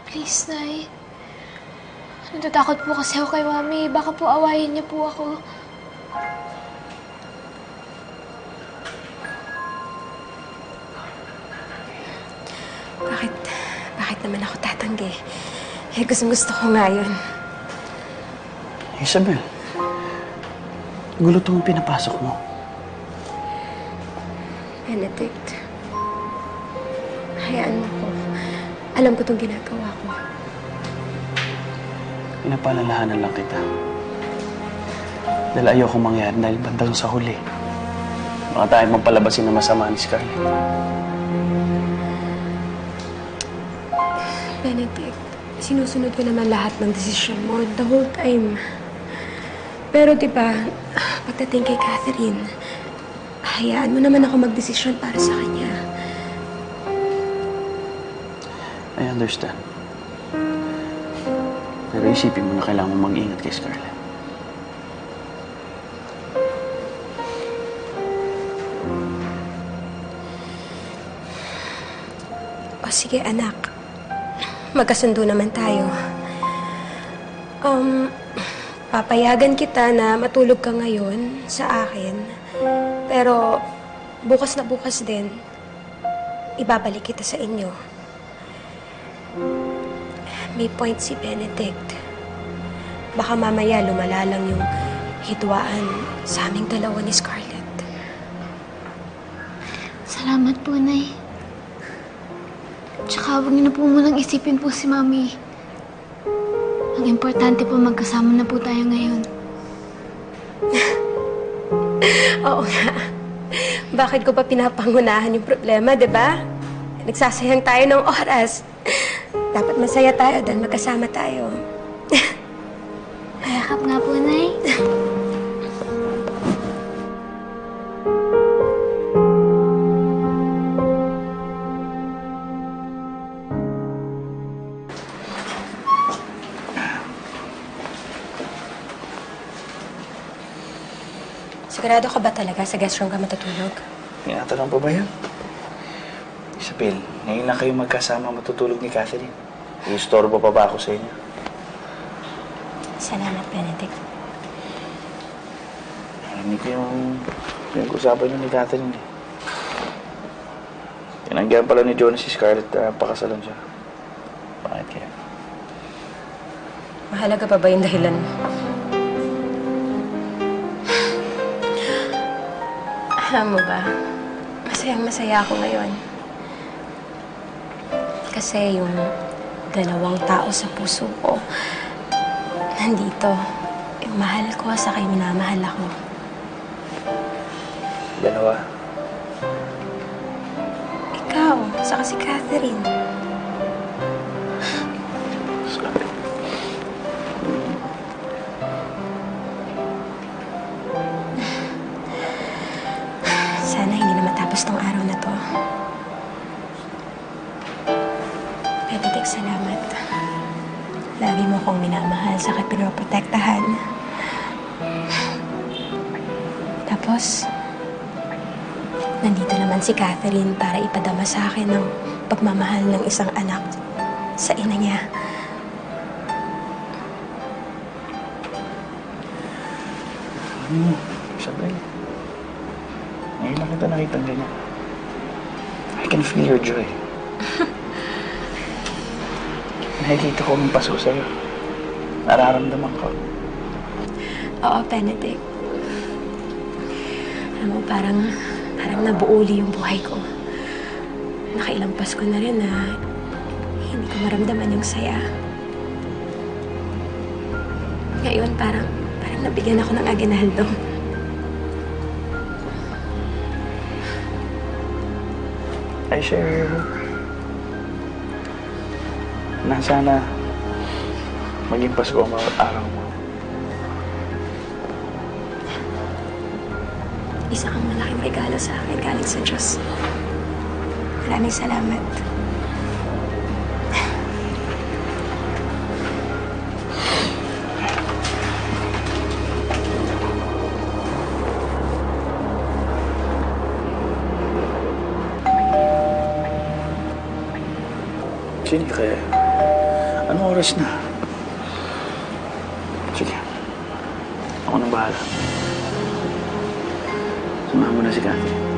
Please, Nay. Natatakot po kasi ako kay Mami. Baka po awayin niya po ako. Bakit? Bakit naman ako tatanggi? Eh, gusto ko nga yun. Isabel, gulo itong pinapasok mo. Benedict, hayaan mo ko. Alam ko itong ginagawa ko. Pinapalalahanan lang kita. Dahil ayoko mangyari dahil bandang sa huli. Baka tayo magpalabasin na masama ni Scarlett. Benedict, sinusunod ko naman lahat ng desisyon mo the whole time. Pero diba, pagdating kay Catherine, hayaan mo naman ako magdesisyon para sa kanya. I understand. Pero isipin mo na kailangan mong mag-ingat kay Scarlett. O sige, anak. Magkasundo naman tayo. Papayagan kita na matulog ka ngayon sa akin. Pero bukas na bukas din, ibabalik kita sa inyo. May point si Benedict. Baka mamaya lumala lang yung hidwaan sa aming dalawa ni Scarlett. Salamat po, Nay. Tsaka huwag niyo na po munang isipin po si Mami. Ang importante po, magkasama na po tayo ngayon. Oo nga. Bakit ko pa pinapangunahan yung problema, di ba? Nagsasayang tayo ng oras. Dapat masaya tayo dahil magkasama tayo. Payakap nga po, Nay. Sigurado ka ba talaga sa guest room ka matutulog? Tinatanong pa ba yan? Isabel, ngayon na kayo magkasama matutulog ni Catherine. Iistorbo pa ba ako sa inyo? Salamat, Benedict. Narinig ko yung usapan niyo ni Catherine eh. Tinanggihan pala ni Jonas si Scarlett na pakasalan siya. Bakit kaya? Mahalaga pa ba yung dahilan mo? Alam mo ba, masayang-masaya ako ngayon. Kasi yung dalawang tao sa puso ko, nandito. Yung mahal ko sa kay minamahal ako. Dalawa. Ikaw, saka si Catherine. Sorry. Sana hindi na matapos tong araw na to. Benedict, salamat. Lagi mo akong minamahal, saka pinoprotektahan. Tapos, nandito naman si Catherine para ipadama sa akin ng pagmamahal ng isang anak sa ina niya. Isabel. Ngayon lang kita nakitang ganyan. I can feel your joy. Nakikita ko ang paso sa'yo. Nararamdaman ko. Oo, Benedict. Alam mo, parang nabuuli yung buhay ko. Nakailang Pasko na rin na hindi ko maramdaman yung saya. Ngayon, parang nabigyan ako ng aginaldo. I share your hope. Na sana maging Pasko ang mga araw mo. Isa kang malaking regalo sa akin galing sa Diyos. Maraming salamat. Sino kaya? Anong oras na? Sige. Ako nang bahala. Samahan mo na si Catherine.